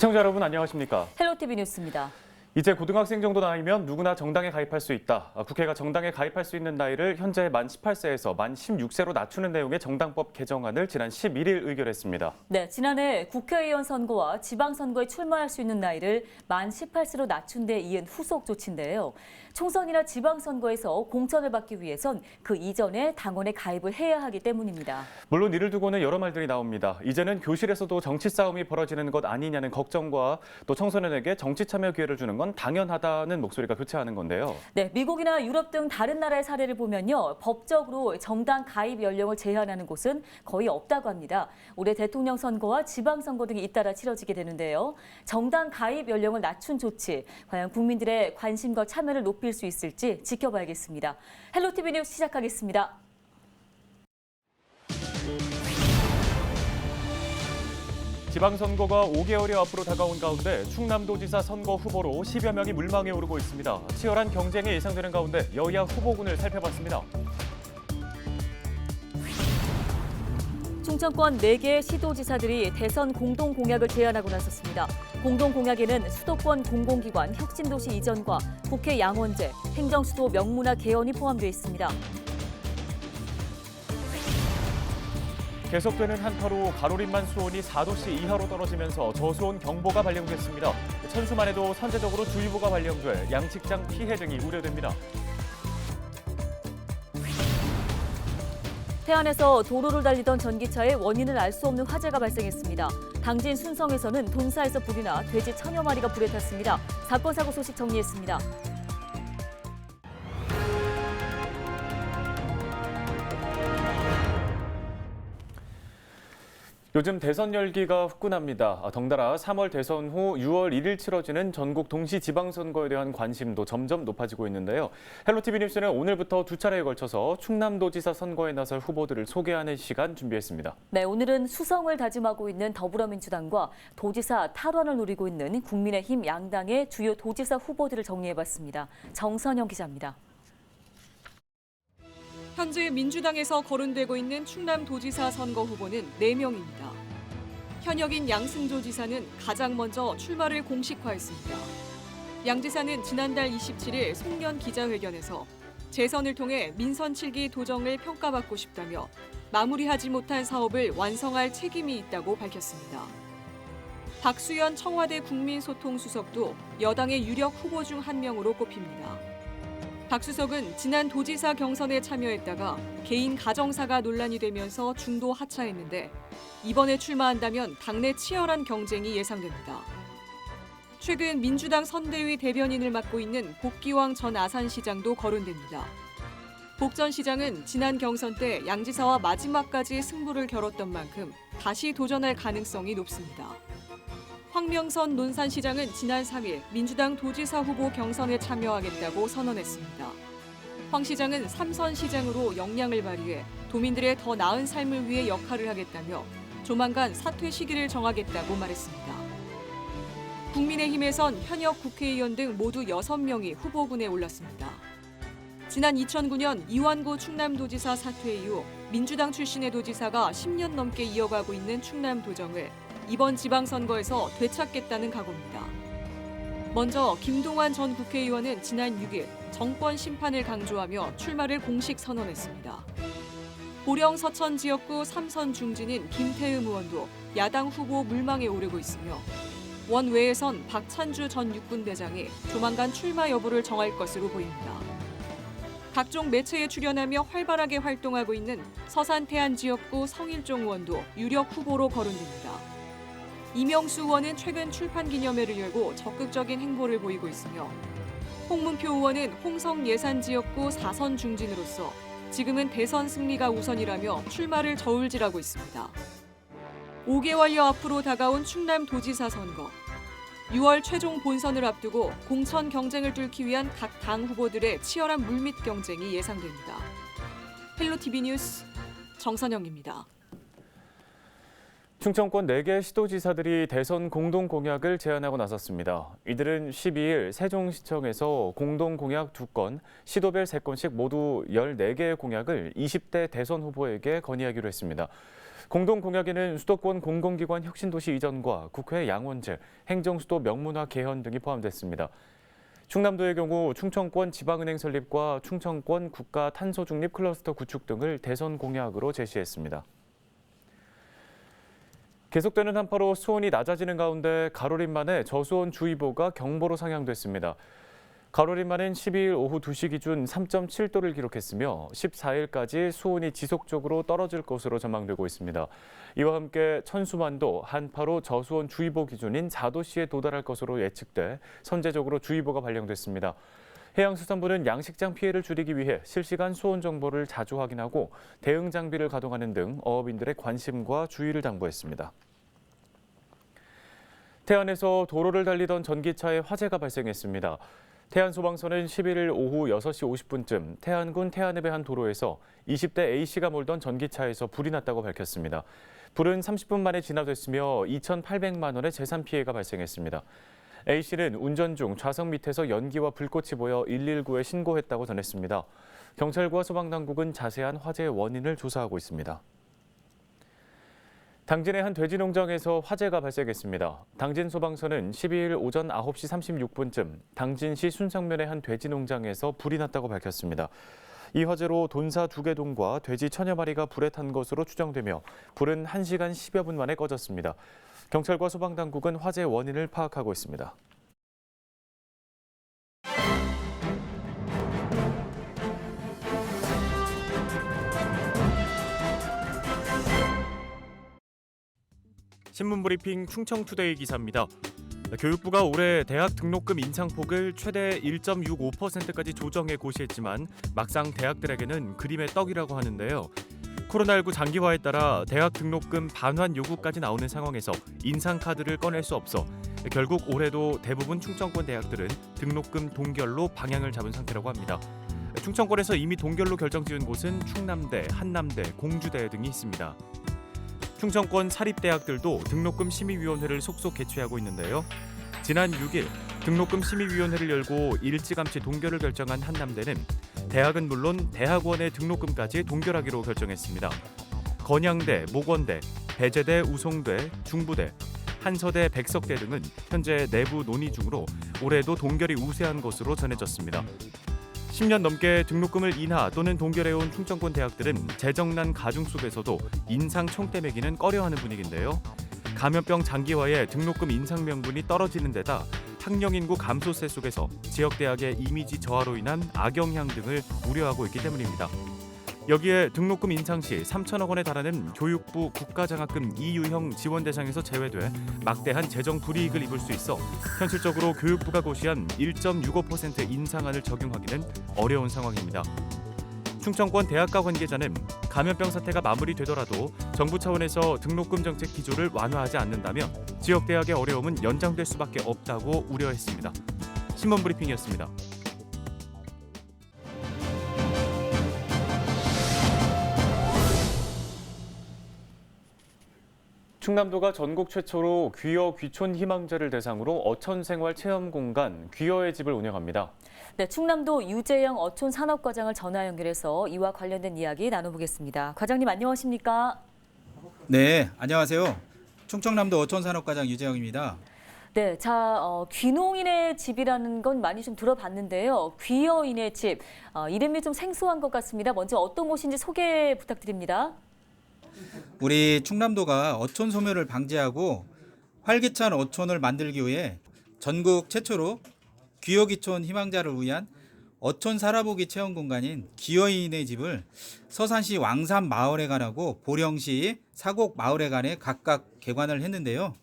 시청자 여러분 안녕하십니까? 헬로티비 뉴스입니다. 이제 고등학생 정도 나이면 누구나 정당에 가입할 수 있다. 국회가 정당에 가입할 수 있는 나이를 현재 만 18세에서 만 16세로 낮추는 내용의 정당법 개정안을 지난 11일 의결했습니다. 네, 지난해 국회의원 선거와 지방선거에 출마할 수 있는 나이를 만 18세로 낮춘 데 이은 후속 조치인데요. 총선이나 지방선거에서 공천을 받기 위해선 그 이전에 당원에 가입을 해야 하기 때문입니다. 물론 이를 두고는 여러 말들이 나옵니다. 이제는 교실에서도 정치 싸움이 벌어지는 것 아니냐는 걱정과 또 청소년에게 정치 참여 기회를 주는 건 당연하다는 목소리가 교차하는 건데요. 네, 미국이나 유럽 등 다른 나라의 사례를 보면요. 법적으로 정당 가입 연령을 제한하는 곳은 거의 없다고 합니다. 올해 대통령 선거와 지방선거 등이 잇따라 치러지게 되는데요. 정당 가입 연령을 낮춘 조치, 과연 국민들의 관심과 참여를 높일 수 있을지 지켜봐야겠습니다. 헬로티비 뉴스 시작하겠습니다. 지방선거가 5개월여 앞으로 다가온 가운데 충남도지사 선거 후보로 10여 명이 물망에 오르고 있습니다. 치열한 경쟁이 예상되는 가운데 여야 후보군을 살펴봤습니다. 충청권 4개의 시도지사들이 대선 공동공약을 제안하고 나섰습니다. 공동공약에는 수도권 공공기관 혁신도시 이전과 국회 양원제, 행정수도 명문화 개헌이 포함되어 있습니다. 계속되는 한파로 가로림만 수온이 4도씨 이하로 떨어지면서 저수온 경보가 발령됐습니다. 천수만 해도 선제적으로 주의보가 발령돼 양식장 피해 등이 우려됩니다. 태안에서 도로를 달리던 전기차에 원인을 알 수 없는 화재가 발생했습니다. 당진 순성에서는 본사에서 불이 나 돼지 천여 마리가 불에 탔습니다. 사건 사고 소식 정리했습니다. 요즘 대선 열기가 후끈합니다. 덩달아 3월 대선 후 6월 1일 치러지는 전국 동시 지방선거에 대한 관심도 점점 높아지고 있는데요. 헬로티비 뉴스는 오늘부터 두 차례에 걸쳐서 충남도지사 선거에 나설 후보들을 소개하는 시간 준비했습니다. 네, 오늘은 수성을 다짐하고 있는 더불어민주당과 도지사 탈환을 노리고 있는 국민의힘 양당의 주요 도지사 후보들을 정리해봤습니다. 정선영 기자입니다. 현재 민주당에서 거론되고 있는 충남도지사 선거 후보는 4명입니다. 현역인 양승조 지사는 가장 먼저 출마를 공식화했습니다. 양 지사는 지난달 27일 송년 기자회견에서 재선을 통해 민선 7기 도정을 평가받고 싶다며 마무리하지 못한 사업을 완성할 책임이 있다고 밝혔습니다. 박수현 청와대 국민소통수석도 여당의 유력 후보 중 한 명으로 꼽힙니다. 박 수석은 지난 도지사 경선에 참여했다가 개인 가정사가 논란이 되면서 중도 하차했는데 이번에 출마한다면 당내 치열한 경쟁이 예상됩니다. 최근 민주당 선대위 대변인을 맡고 있는 복기왕 전 아산시장도 거론됩니다. 복 전 시장은 지난 경선 때 양 지사와 마지막까지 승부를 겨뤘던 만큼 다시 도전할 가능성이 높습니다. 황명선 논산시장은 지난 3일 민주당 도지사 후보 경선에 참여하겠다고 선언했습니다. 황 시장은 3선 시장으로 역량을 발휘해 도민들의 더 나은 삶을 위해 역할을 하겠다며 조만간 사퇴 시기를 정하겠다고 말했습니다. 국민의힘에선 현역 국회의원 등 모두 6명이 후보군에 올랐습니다. 지난 2009년 이완구 충남도지사 사퇴 이후 민주당 출신의 도지사가 10년 넘게 이어가고 있는 충남도정을 이번 지방선거에서 되찾겠다는 각오입니다. 먼저 김동완 전 국회의원은 지난 6일 정권 심판을 강조하며 출마를 공식 선언했습니다. 보령 서천 지역구 3선 중진인 김태흠 의원도 야당 후보 물망에 오르고 있으며 원외에선 박찬주 전 육군대장이 조만간 출마 여부를 정할 것으로 보입니다. 각종 매체에 출연하며 활발하게 활동하고 있는 서산 태안 지역구 성일종 의원도 유력 후보로 거론됩니다. 이명수 의원은 최근 출판 기념회를 열고 적극적인 행보를 보이고 있으며 홍문표 의원은 홍성 예산 지역구 4선 중진으로서 지금은 대선 승리가 우선이라며 출마를 저울질하고 있습니다. 5개월여 앞으로 다가온 충남도지사 선거. 6월 최종 본선을 앞두고 공천 경쟁을 뚫기 위한 각 당 후보들의 치열한 물밑 경쟁이 예상됩니다. 헬로티비 뉴스 정선영입니다. 충청권 4개 시도지사들이 대선 공동 공약을 제안하고 나섰습니다. 이들은 12일 세종시청에서 공동 공약 2건, 시도별 3건씩 모두 14개의 공약을 20대 대선 후보에게 건의하기로 했습니다. 공동 공약에는 수도권 공공기관 혁신도시 이전과 국회 양원제, 행정수도 명문화 개헌 등이 포함됐습니다. 충남도의 경우 충청권 지방은행 설립과 충청권 국가 탄소 중립 클러스터 구축 등을 대선 공약으로 제시했습니다. 계속되는 한파로 수온이 낮아지는 가운데 가로림만에 저수온주의보가 경보로 상향됐습니다. 가로림만은 12일 오후 2시 기준 3.7도를 기록했으며 14일까지 수온이 지속적으로 떨어질 것으로 전망되고 있습니다. 이와 함께 천수만도 한파로 저수온주의보 기준인 4도씨에 도달할 것으로 예측돼 선제적으로 주의보가 발령됐습니다. 해양수산부는 양식장 피해를 줄이기 위해 실시간 수온 정보를 자주 확인하고 대응 장비를 가동하는 등 어업인들의 관심과 주의를 당부했습니다. 태안에서 도로를 달리던 전기차에 화재가 발생했습니다. 태안소방서는 11일 오후 6시 50분쯤 태안군 태안읍의 한 도로에서 20대 A씨가 몰던 전기차에서 불이 났다고 밝혔습니다. 불은 30분 만에 진화됐으며 2,800만 원의 재산 피해가 발생했습니다. A씨는 운전 중 좌석 밑에서 연기와 불꽃이 보여 119에 신고했다고 전했습니다. 경찰과 소방당국은 자세한 화재의 원인을 조사하고 있습니다. 당진의 한 돼지 농장에서 화재가 발생했습니다. 당진 소방서는 12일 오전 9시 36분쯤 당진시 순상면의 한 돼지 농장에서 불이 났다고 밝혔습니다. 이 화재로 돈사 2개 동과 돼지 1000여 마리가 불에 탄 것으로 추정되며 불은 1시간 10여 분 만에 꺼졌습니다. 경찰과 소방당국은 화재 원인을 파악하고 있습니다. 신문브리핑 충청투데이 기사입니다. 교육부가 올해 대학 등록금 인상폭을 최대 1.65%까지 조정해 고시했지만 막상 대학들에게는 그림의 떡이라고 하는데요. 코로나19 장기화에 따라 대학 등록금 반환 요구까지 나오는 상황에서 인상 카드를 꺼낼 수 없어 결국 올해도 대부분 충청권 대학들은 등록금 동결로 방향을 잡은 상태라고 합니다. 충청권에서 이미 동결로 결정 지은 곳은 충남대, 한남대, 공주대 등이 있습니다. 충청권 사립대학들도 등록금 심의위원회를 속속 개최하고 있는데요. 지난 6일 등록금 심의위원회를 열고 일찌감치 동결을 결정한 한남대는 대학은 물론 대학원의 등록금까지 동결하기로 결정했습니다. 건양대, 모건대, 배재대, 우송대, 중부대, 한서대, 백석대 등은 현재 내부 논의 중으로 올해도 동결이 우세한 것으로 전해졌습니다. 10년 넘게 등록금을 인하 또는 동결해온 충청권 대학들은 재정난 가중 속에서도 인상 총대 매기는 꺼려하는 분위기인데요. 감염병 장기화에 등록금 인상 명분이 떨어지는 데다 학령 인구 감소세 속에서 지역 대학의 이미지 저하로 인한 악영향 등을 우려하고 있기 때문입니다. 여기에 등록금 인상 시 3천억 원에 달하는 교육부 국가장학금 EU형 지원 대상에서 제외돼 막대한 재정 불이익을 입을 수 있어 현실적으로 교육부가 고시한 1.65% 인상안을 적용하기는 어려운 상황입니다. 충청권 대학가 관계자는 감염병 사태가 마무리되더라도 정부 차원에서 등록금 정책 기조를 완화하지 않는다면 지역 대학의 어려움은 연장될 수밖에 없다고 우려했습니다. 신문브리핑이었습니다. 충남도가 전국 최초로 귀여 귀촌 희망자를 대상으로 어촌생활 체험 공간 귀여의 집을 운영합니다. 네, 충남도 유재영 어촌 산업과장을 전화 연결해서 이와 관련된 이야기 나눠보겠습니다. 과장님 안녕하십니까? 네, 안녕하세요. 충청남도 어촌산업과장 유재영입니다. 네, 귀농인의 집이라는 건 많이 좀 들어봤는데요. 귀여인의 집, 이름이 좀 생소한 것 같습니다. 먼저 어떤 곳인지 소개 부탁드립니다. 우리 충남도가 어촌 소멸을 방지하고 활기찬 어촌을 만들기 위해 전국 최초로 귀여귀촌 희망자를 위한 어촌 살아보기 체험 공간인 귀여인의 집을 서산시 왕산 마을회관하고 보령시 사곡 마을회관에 각각 개관을 했는데요.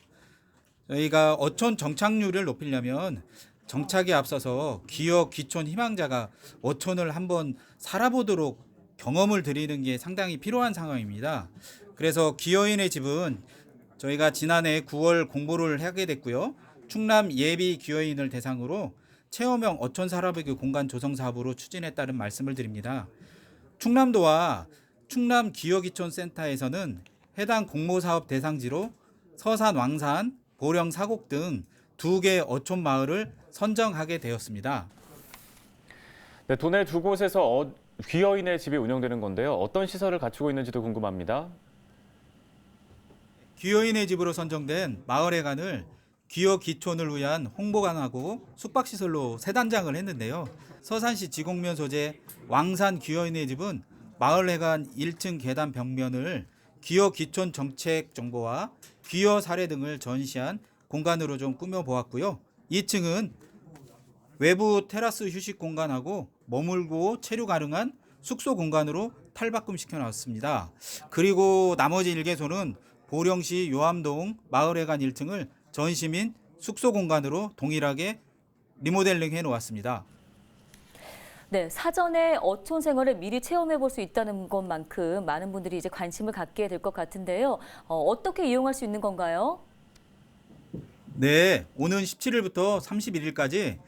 저희가 어촌 정착률을 높이려면 정착에 앞서서 귀여귀촌 희망자가 어촌을 한번 살아보도록 경험을 드리는 게 상당히 필요한 상황입니다. 그래서 귀여인의 집은 저희가 지난해 9월 공모를 하게 됐고요. 충남 예비 귀여인을 대상으로 체험형 어촌 살아보기 공간 조성 사업으로 추진했다는 말씀을 드립니다. 충남도와 충남 귀여귀촌 센터에서는 해당 공모 사업 대상지로 서산 왕산, 보령 사곡 등 2개 어촌 마을을 선정하게 되었습니다. 네, 도내 두 곳에서 귀여인의 집이 운영되는 건데요. 어떤 시설을 갖추고 있는지도 궁금합니다. 귀여인의 집으로 선정된 마을회관을 귀여기촌을 위한 홍보관하고 숙박시설로 세 단장을 했는데요. 서산시 지곡면 소재 왕산 귀여인의 집은 마을회관 1층 계단 벽면을 귀여기촌 정책 정보와 귀여 사례 등을 전시한 공간으로 좀 꾸며보았고요. 2층은 외부 테라스 휴식 공간하고 머물고 체류 가능한 숙소 공간으로 탈바꿈시켜 놨습니다. 그리고 나머지 1개소는 보령시 요암동 마을회관 1층을 전시민 숙소 공간으로 동일하게 리모델링 해 놓았습니다. 네, 사전에 어촌 생활을 미리 체험해 볼 수 있다는 것만큼 많은 분들이 이제 관심을 갖게 될 것 같은데요. 어떻게 이용할 수 있는 건가요? 네, 오는 17일부터 31일까지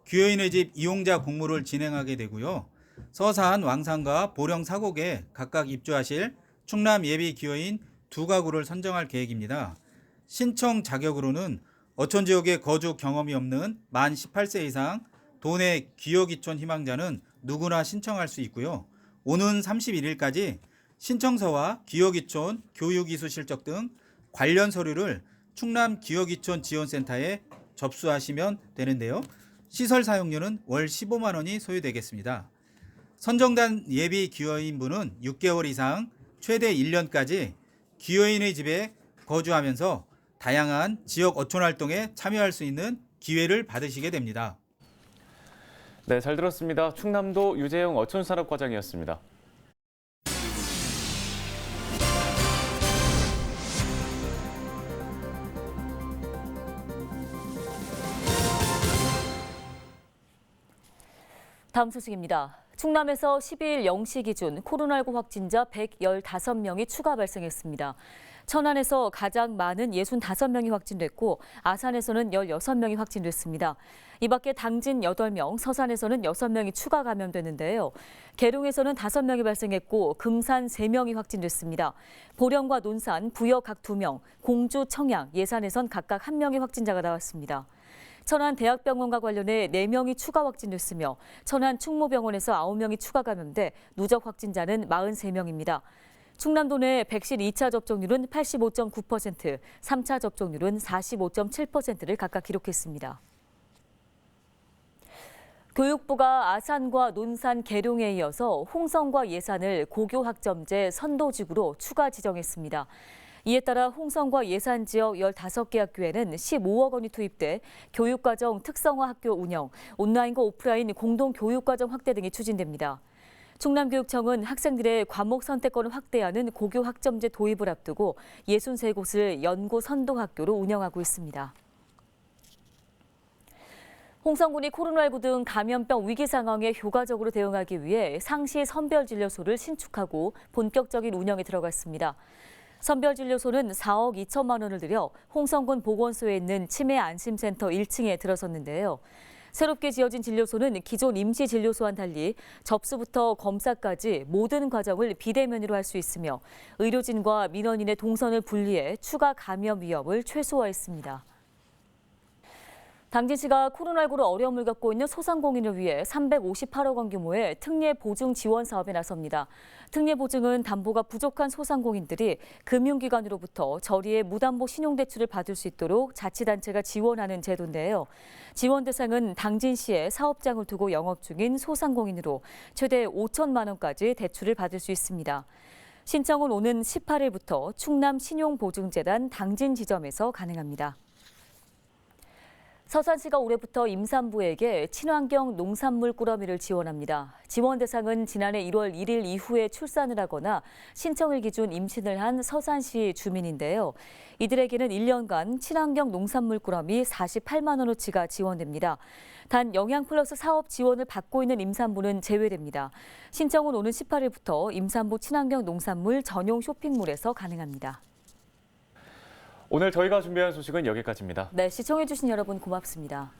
귀여인의 집 이용자 공모를 진행하게 되고요. 서산, 왕산과 보령, 사곡에 각각 입주하실 충남 예비 귀여인 2가구를 선정할 계획입니다. 신청 자격으로는 어촌 지역에 거주 경험이 없는 만 18세 이상 도내 귀여기촌 희망자는 누구나 신청할 수 있고요. 오는 31일까지 신청서와 귀여기촌 교육이수 실적 등 관련 서류를 충남 귀여기촌 지원센터에 접수하시면 되는데요. 시설 사용료는 월 15만 원이 소요되겠습니다. 선정단 예비 귀여인분은 6개월 이상 최대 1년까지 귀여인의 집에 거주하면서 다양한 지역 어촌 활동에 참여할 수 있는 기회를 받으시게 됩니다. 네, 잘 들었습니다. 충남도 유재영 어촌산업과장이었습니다. 다음 소식입니다. 충남에서 12일 0시 기준 코로나19 확진자 115명이 추가 발생했습니다. 천안에서 가장 많은 65명이 확진됐고 아산에서는 16명이 확진됐습니다. 이 밖에 당진 8명, 서산에서는 6명이 추가 감염됐는데요. 계룡에서는 5명이 발생했고 금산 3명이 확진됐습니다. 보령과 논산, 부여 각 2명, 공주, 청양, 예산에선 각각 1명의 확진자가 나왔습니다. 천안 대학병원과 관련해 4명이 추가 확진됐으며 천안 충무병원에서 9명이 추가 감염돼 누적 확진자는 43명입니다. 충남도 내 백신 2차 접종률은 85.9%, 3차 접종률은 45.7%를 각각 기록했습니다. 교육부가 아산과 논산, 계룡에 이어서 홍성과 예산을 고교학점제 선도지구로 추가 지정했습니다. 이에 따라 홍성과 예산 지역 15개 학교에는 15억 원이 투입돼 교육과정 특성화 학교 운영, 온라인과 오프라인 공동 교육과정 확대 등이 추진됩니다. 충남교육청은 학생들의 과목 선택권을 확대하는 고교 학점제 도입을 앞두고 63곳을 연구 선도 학교로 운영하고 있습니다. 홍성군이 코로나19 등 감염병 위기 상황에 효과적으로 대응하기 위해 상시 선별진료소를 신축하고 본격적인 운영에 들어갔습니다. 선별진료소는 4억 2천만 원을 들여 홍성군 보건소에 있는 치매 안심센터 1층에 들어섰는데요. 새롭게 지어진 진료소는 기존 임시진료소와는 달리 접수부터 검사까지 모든 과정을 비대면으로 할 수 있으며 의료진과 민원인의 동선을 분리해 추가 감염 위험을 최소화했습니다. 당진시가 코로나19로 어려움을 겪고 있는 소상공인을 위해 358억 원 규모의 특례 보증 지원 사업에 나섭니다. 특례 보증은 담보가 부족한 소상공인들이 금융기관으로부터 저리에 무담보 신용대출을 받을 수 있도록 자치단체가 지원하는 제도인데요. 지원 대상은 당진시에 사업장을 두고 영업 중인 소상공인으로 최대 5천만 원까지 대출을 받을 수 있습니다. 신청은 오는 18일부터 충남신용보증재단 당진 지점에서 가능합니다. 서산시가 올해부터 임산부에게 친환경 농산물 꾸러미를 지원합니다. 지원 대상은 지난해 1월 1일 이후에 출산을 하거나 신청일 기준 임신을 한 서산시 주민인데요. 이들에게는 1년간 친환경 농산물 꾸러미 48만 원어치가 지원됩니다. 단 영양플러스 사업 지원을 받고 있는 임산부는 제외됩니다. 신청은 오는 18일부터 임산부 친환경 농산물 전용 쇼핑몰에서 가능합니다. 오늘 저희가 준비한 소식은 여기까지입니다. 네, 시청해주신 여러분 고맙습니다.